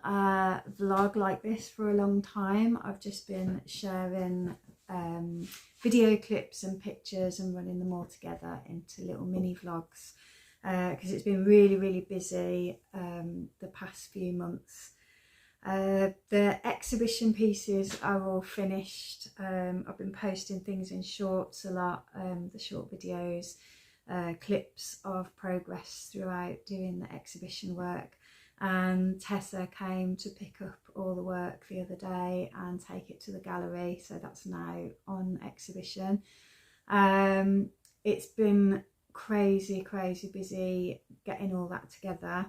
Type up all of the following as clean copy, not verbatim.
done a vlog like this for a long time. I've just been sharing video clips and pictures and running them all together into little mini vlogs because it's been really busy the past few months. The exhibition pieces are all finished. I've been posting things in shorts a lot, the short videos, clips of progress throughout doing the exhibition work, and Tessa came to pick up all the work the other day and take it to the gallery, so that's now on exhibition. It's been crazy busy getting all that together.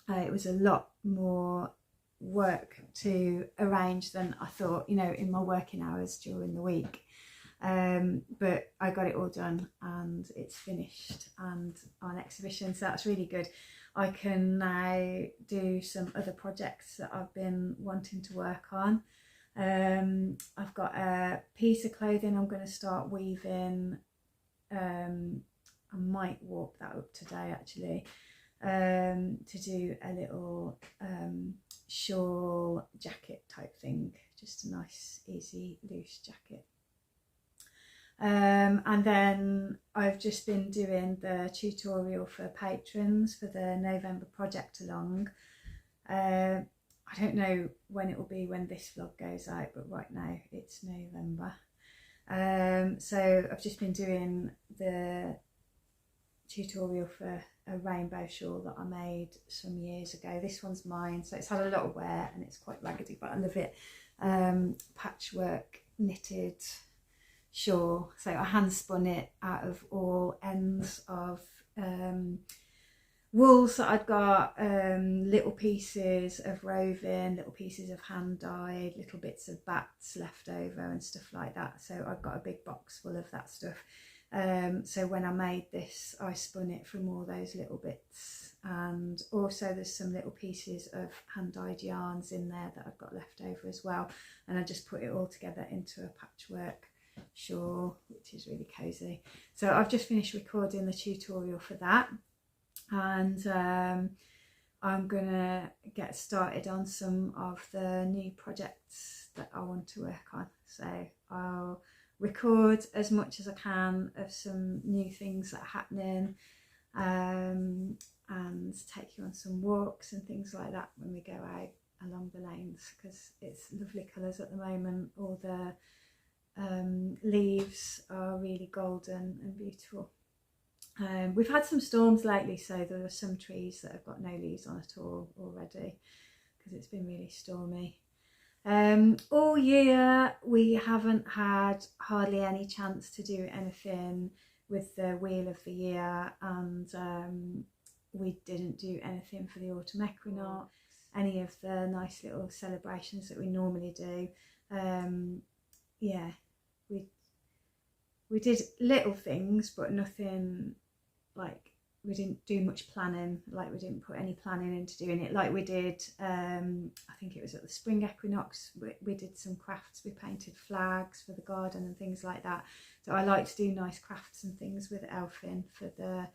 It was a lot more work to arrange than I thought, you know, in my working hours during the week, but I got it all done and it's finished and on exhibition, so that's really good. I can now do some other projects that I've been wanting to work on. I've got a piece of clothing I'm going to start weaving. I might warp that up today actually, to do a little shawl jacket type thing, just a nice easy loose jacket. And then I've just been doing the tutorial for patrons for the November project along. I don't know when it will be when this vlog goes out, but right now it's November. So I've just been doing the tutorial for a rainbow shawl that I made some years ago. This one's mine, so it's had a lot of wear and it's quite raggedy, but I love it. Patchwork knitted shawl, so I hand spun it out of all ends of wools that I'd got, little pieces of roving, little pieces of hand dyed, little bits of bats left over and stuff like that. So I've got a big box full of that stuff. So when I made this, I spun it from all those little bits, and also there's some little pieces of hand dyed yarns in there that I've got left over as well, and I just put it all together into a patchwork shawl, which is really cozy. So I've just finished recording the tutorial for that, and I'm gonna get started on some of the new projects that I want to work on. So I'll record as much as I can of some new things that are happening, and take you on some walks and things like that when we go out along the lanes, because it's lovely colours at the moment. All the leaves are really golden and beautiful. We've had some storms lately, so there are some trees that have got no leaves on at all already because it's been really stormy. All year we haven't had hardly any chance to do anything with the wheel of the year, and we didn't do anything for the autumn equinox, any of the nice little celebrations that we normally do. Yeah, we did little things, but nothing like, we didn't do much planning, like we didn't put any planning into doing it like we did, I think it was at the spring equinox. We did some crafts, we painted flags for the garden and things like that. So I like to do nice crafts and things with Elfie for the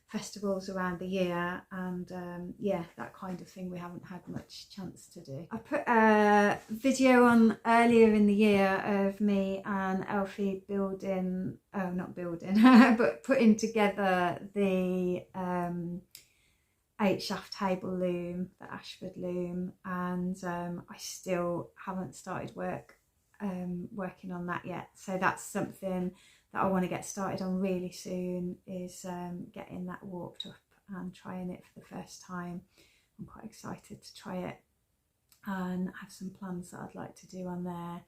festivals around the year, and yeah, that kind of thing we haven't had much chance to do. I put a video on earlier in the year of me and Elfie building, oh not building, but putting together the 8-shaft table loom, the Ashford loom, and I still haven't started working on that yet. So that's something that I want to get started on really soon, is getting that warped up and trying it for the first time. I'm quite excited to try it and have some plans that I'd like to do on there.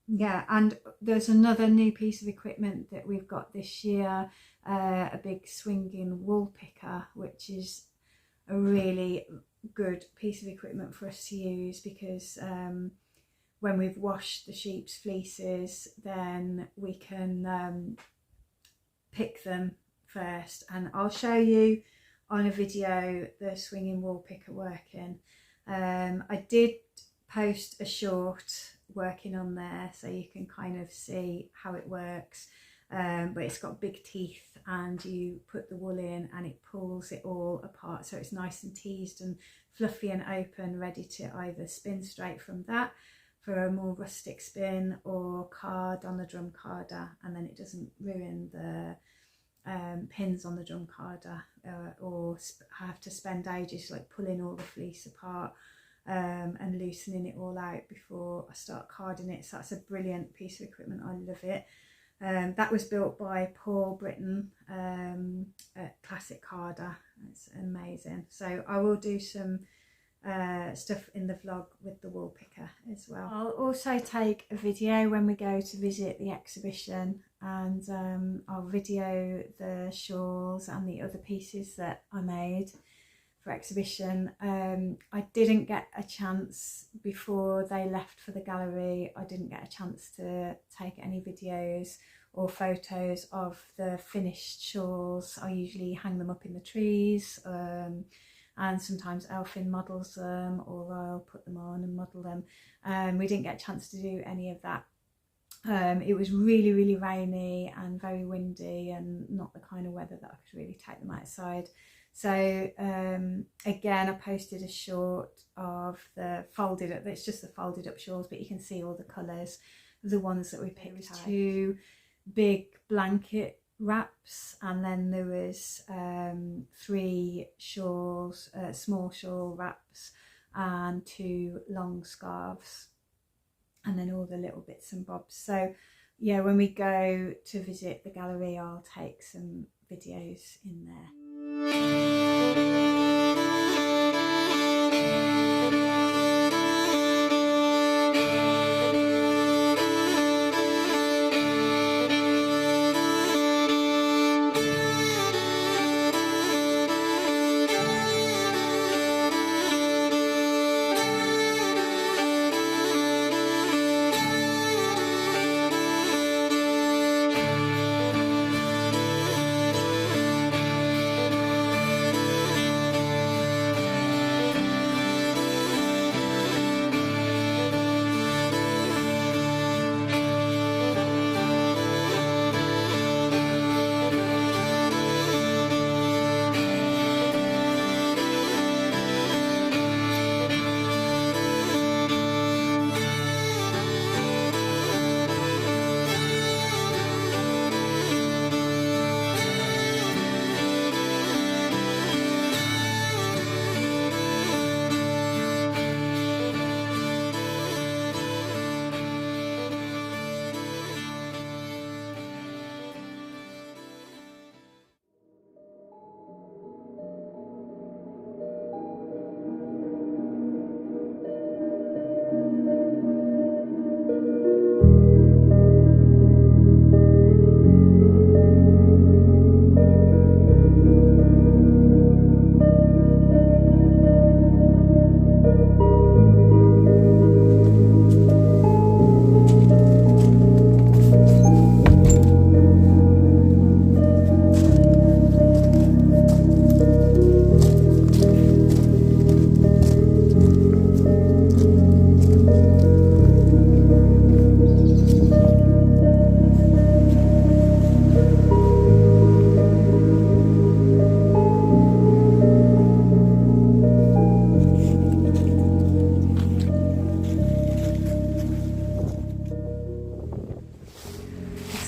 Yeah, and there's another new piece of equipment that we've got this year, a big swinging wool picker, which is a really good piece of equipment for us to use, because when we've washed the sheep's fleeces, then we can pick them first, and I'll show you on a video the swinging wool picker working. I did post a short working on there, so you can kind of see how it works. but it's got big teeth, and you put the wool in and it pulls it all apart, so it's nice and teased and fluffy and open, ready to either spin straight from that for a more rustic spin, or card on the drum carder, and then it doesn't ruin the pins on the drum carder, or have to spend ages like pulling all the fleece apart and loosening it all out before I start carding it. So that's a brilliant piece of equipment. I love it. That was built by Paul Britton, a classic carder. It's amazing. So I will do some stuff in the vlog with the wool picker as well. I'll also take a video when we go to visit the exhibition, and I'll video the shawls and the other pieces that I made for exhibition. I didn't get a chance before they left for the gallery. I didn't get a chance to take any videos or photos of the finished shawls. I usually hang them up in the trees, and sometimes Elfie models them, or I'll put them on and model them. We didn't get a chance to do any of that. It was really, really rainy and very windy, and not the kind of weather that I could really take them outside. So again, I posted a short of the folded up, it's just the folded up shawls, but you can see all the colours of the ones that we picked out. 2 big blanket wraps, and then there was 3 shawls, small shawl wraps, and 2 long scarves, and then all the little bits and bobs. So yeah, when we go to visit the gallery, I'll take some videos in there.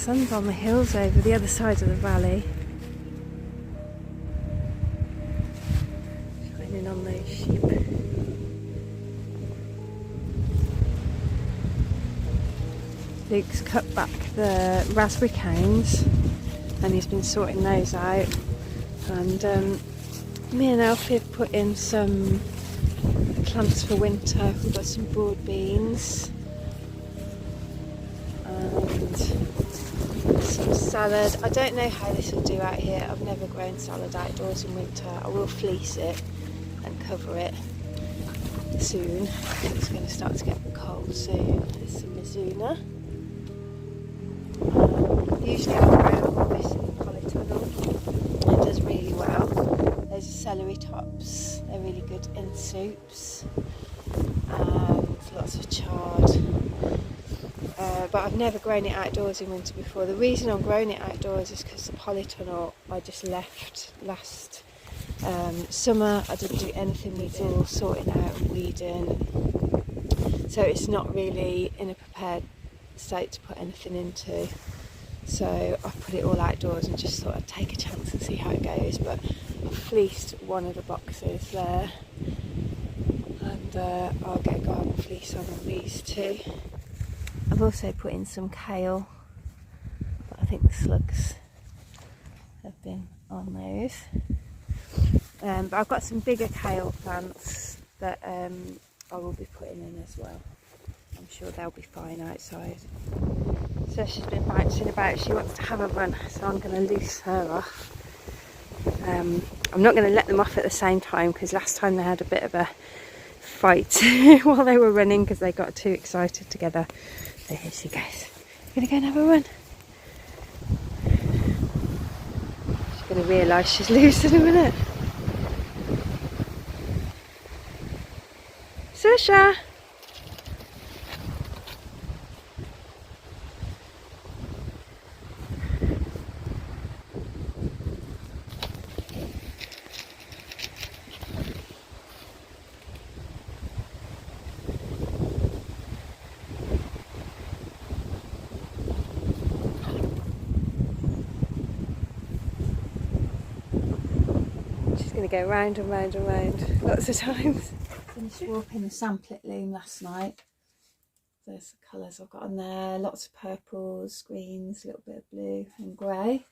Sun's on the hills over the other side of the valley, shining on those sheep. Luke's cut back the raspberry cones and he's been sorting those out, and me and Elfie have put in some plants for winter. We've got some broad beans and some salad. I don't know how this will do out here. I've never grown salad outdoors in winter. I will fleece it and cover it soon. It's going to start to get cold soon. There's some mizuna. Usually I grow this in the polytunnel. It does really well. Those are celery tops. They're really good in soups. And lots of chard. but I've never grown it outdoors in winter before. The reason I'm growing it outdoors is because the polytunnel I just left last summer. I didn't do anything with it, all sorting out and weeding, so it's not really in a prepared state to put anything into. So I put it all outdoors and just thought I'd take a chance and see how it goes. But I've fleeced one of the boxes there, and I'll get garden fleece on all these too. I've also put in some kale, but I think the slugs have been on those. But I've got some bigger kale plants that I will be putting in as well. I'm sure they'll be fine outside. So she's been bouncing about, she wants to have a run, so I'm going to loose her off. I'm not going to let them off at the same time, because last time they had a bit of a fight while they were running because they got too excited together. So here she goes. Going to go and have a run. She's going to realise she's loose in a minute. Susha! Going to go round and round and round lots of times. Finished warping the samplet loom last night. There's the colours I've got on there, lots of purples, greens, a little bit of blue and grey.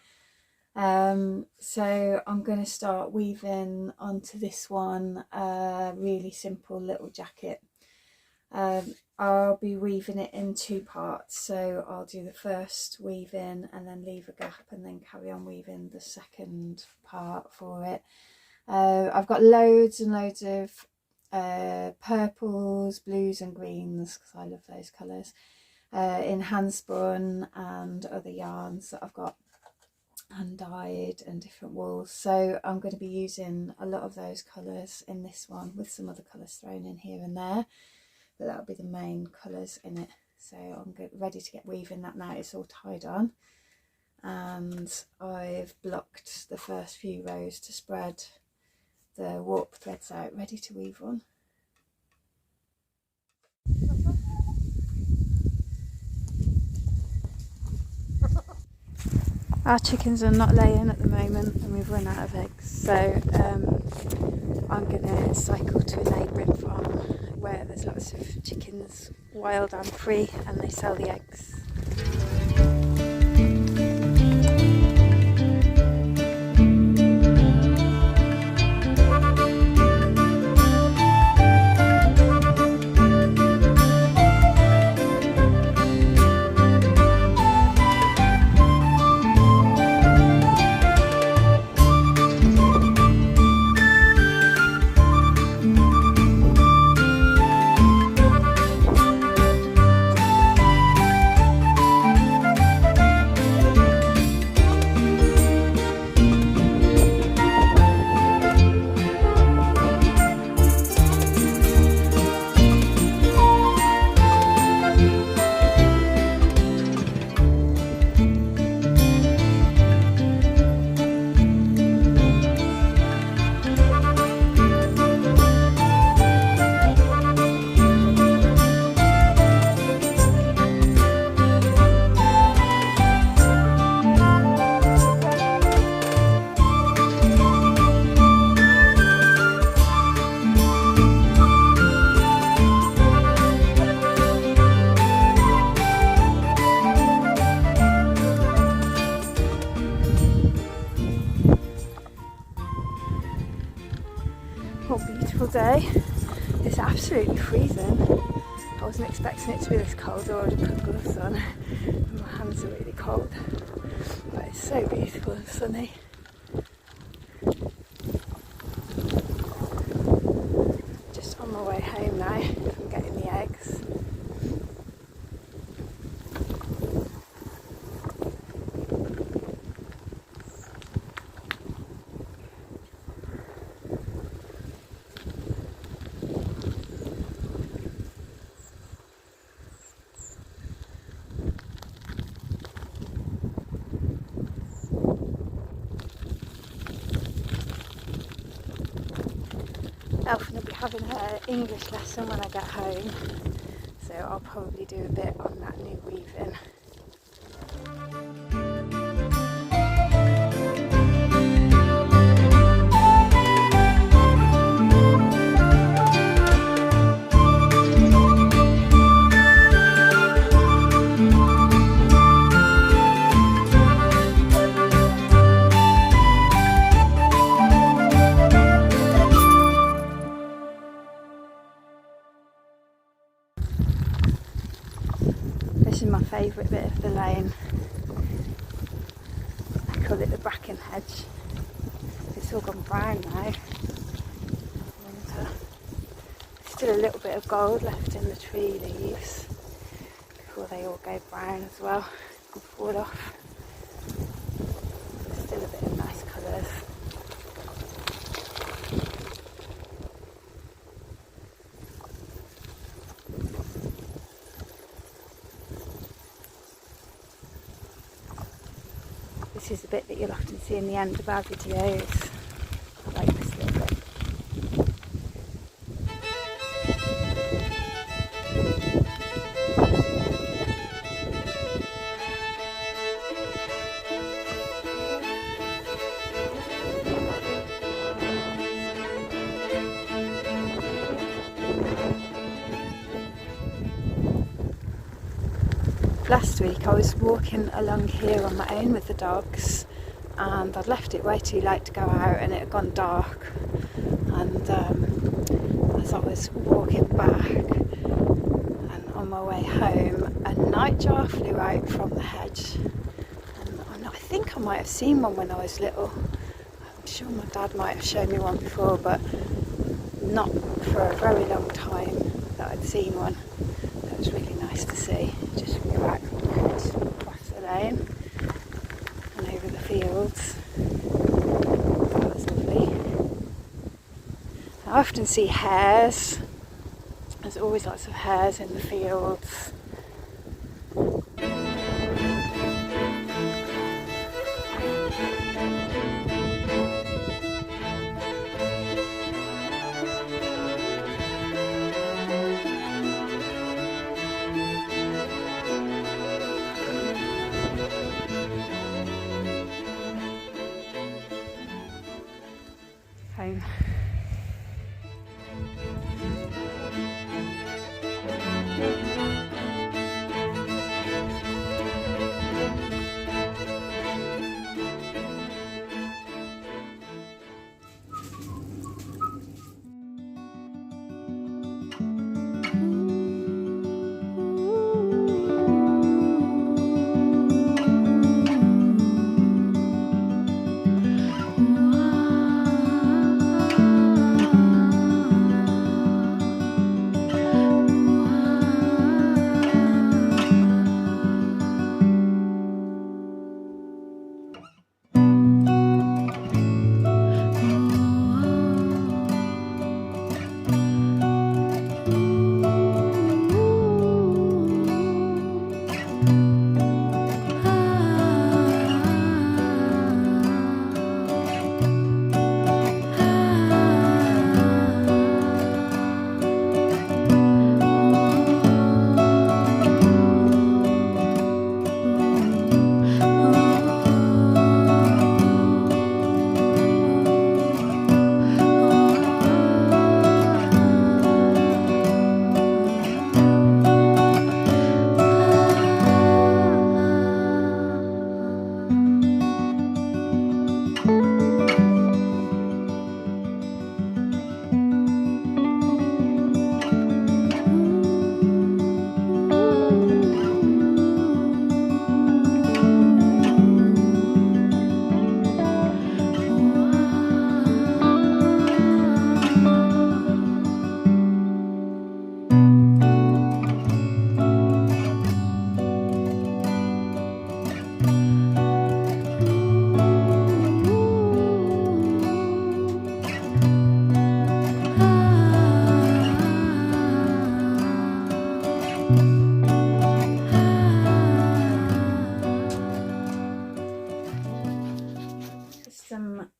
So I'm going to start weaving onto this one a really simple little jacket. I'll be weaving it in two parts, so I'll do the first weaving and then leave a gap and then carry on weaving the second part for it. I've got loads and loads of purples, blues and greens, because I love those colours, in hand spun and other yarns that I've got hand dyed and different wools. So I'm going to be using a lot of those colours in this one, with some other colours thrown in here and there, but that'll be the main colours in it. So I'm ready to get weaving that now. It's all tied on, and I've blocked the first few rows to spread the warp threads out, ready to weave on. Our chickens are not laying at the moment and we've run out of eggs, so I'm going to cycle to a neighbouring farm where there's lots of chickens, wild and free, and they sell the eggs. What a beautiful day. It's absolutely freezing. I wasn't expecting it to be this cold. I already put gloves on. My hands are really cold. But it's so beautiful and sunny. Just on my way home now from getting the eggs. Elfie will be having her English lesson when I get home, so I'll probably do a bit on that new weaving. This is my favourite bit of the lane. I call it the bracken hedge. It's all gone brown now. And, still a little bit of gold left in the tree leaves before they all go brown as well and fall off. Still a bit of nice colours. This is the bit that you'll often see in the end of our videos. I like this little bit. Last week I was walking along here on my own with the dogs, and I'd left it way too late to go out and it had gone dark, and as I was walking back and on my way home, a nightjar flew out from the hedge, and I think I might have seen one when I was little. I'm sure my dad might have shown me one before, but not for a very long time that I'd seen one. That was really nice to see. Just flew out from the hedge across the lane and over the fields. That was lovely. I often see hares. There's always lots of hares in the fields. Home.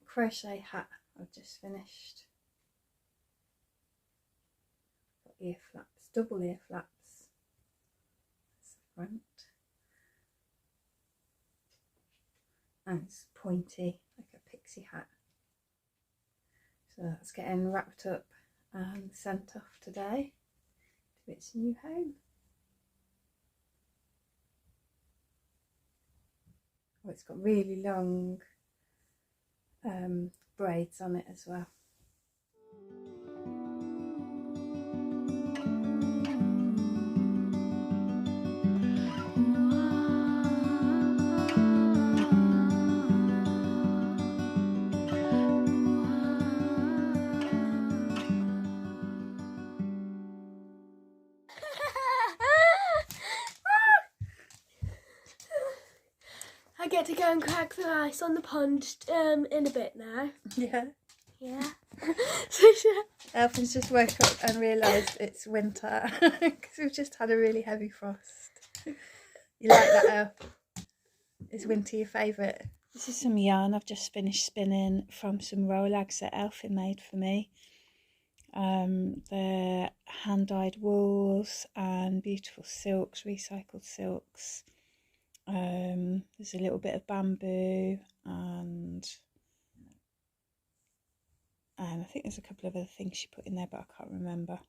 Crochet hat I've just finished. ear flaps, double ear flaps. That's the front. And it's pointy, like a pixie hat. So that's getting wrapped up and sent off today to its new home. Oh, it's got really long braids on it as well. I get to go and crack the ice on the pond in a bit now. Yeah. Yeah. Elfie's just woke up and realised it's winter because we've just had a really heavy frost. You like that, Elf? Is winter your favourite? This is some yarn I've just finished spinning from some rolags that Elfie made for me. They're hand-dyed wools and beautiful silks, recycled silks. There's a little bit of bamboo and I think there's a couple of other things she put in there, but I can't remember.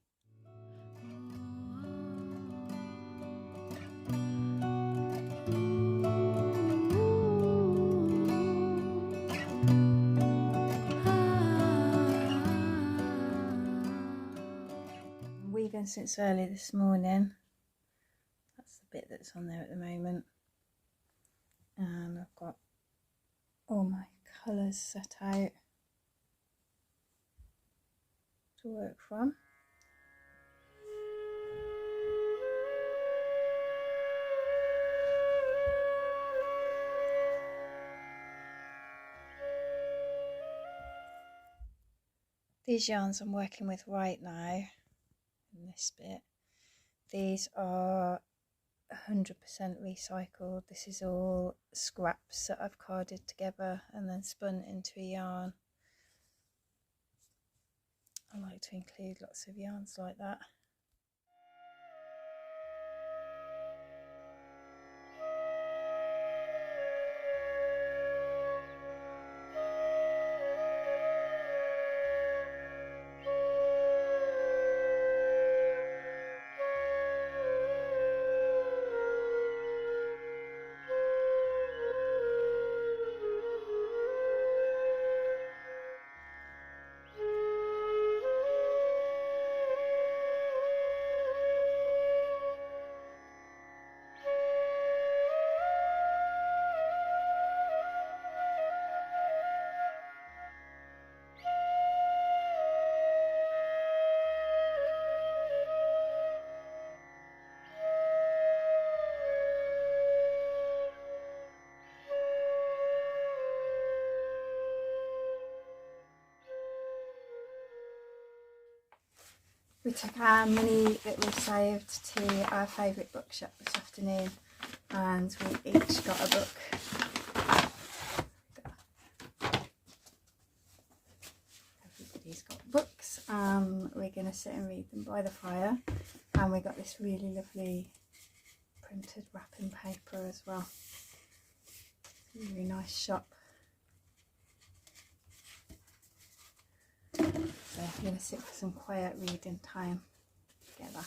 I'm weaving since early this morning. That's the bit that's on there at the moment. And I've got all my colours set out to work from. These yarns I'm working with right now, in this bit, these are 100% recycled. This is all scraps that I've carded together and then spun into a yarn. I like to include lots of yarns like that. We took our money that we saved to our favourite bookshop this afternoon and we each got a book. Everybody's got books and we're going to sit and read them by the fire, and we got this really lovely printed wrapping paper as well. Really nice shop. So I'm going to sit for some quiet reading time together.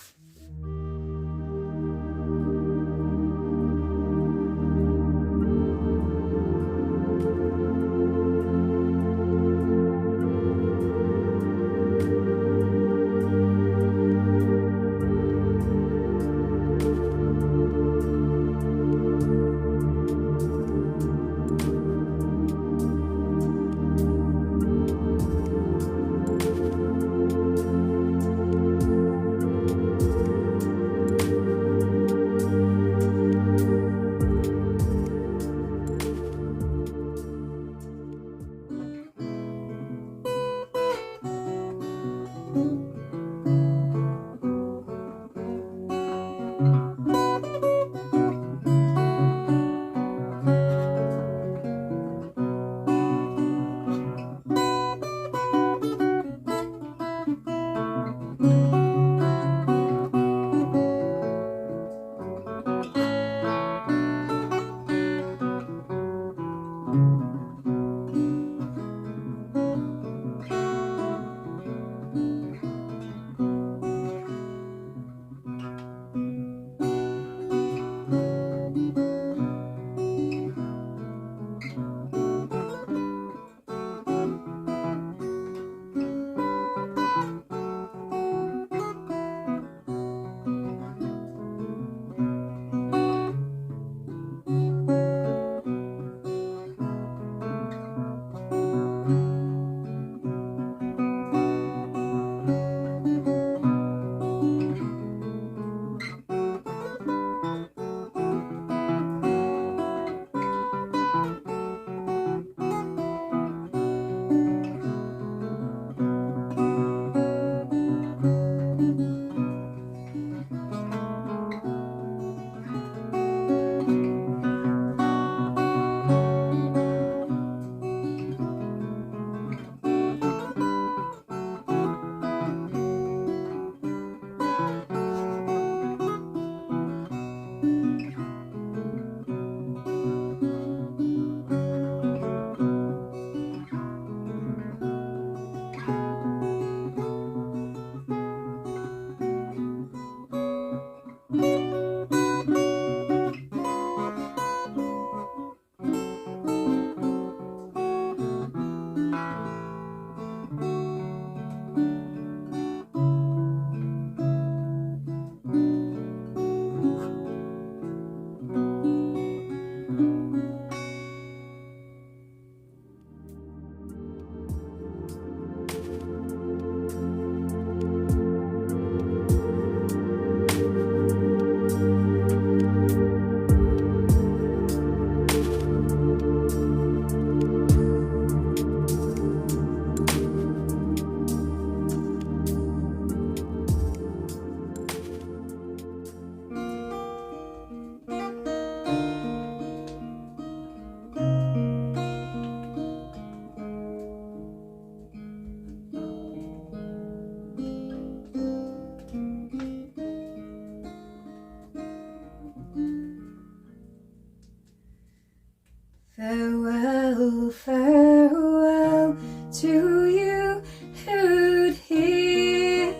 to you who'd hear.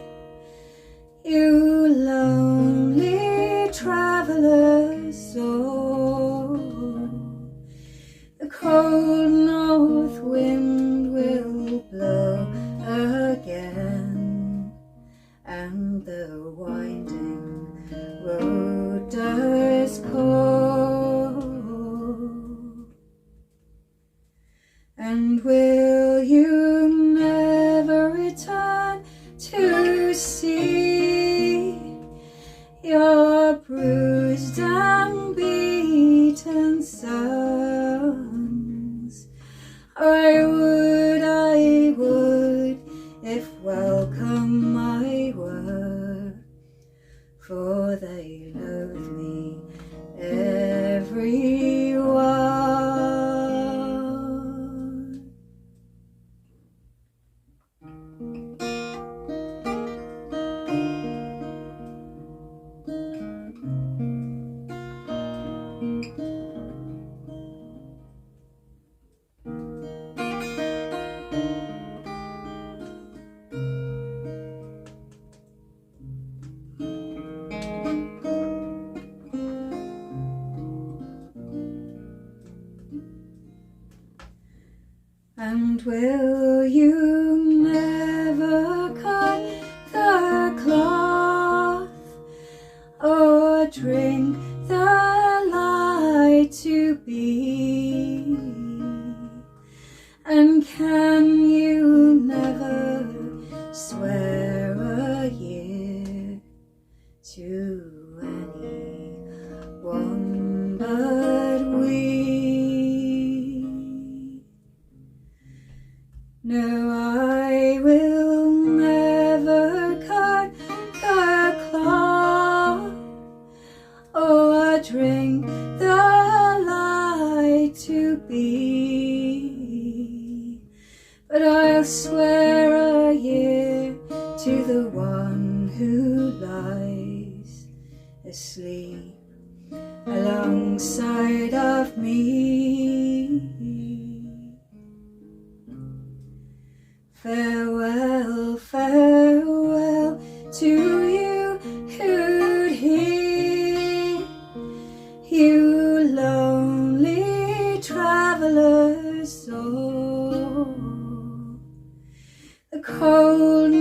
You lonely travellers all, the cold north wind will blow again, and the winding road does call. And will you never return to see your bruised and beaten sons? I would, if welcome I were, for they loathe me everyone. And will you never cut the cloth or drink the light to be? And can you never swear a year to anyone but we? No, I will never cut the cloth or drink the light to be, but I'll swear a year to the one who lies asleep alongside of me. Farewell, farewell to you who'd hear, you lonely travellers all, the cold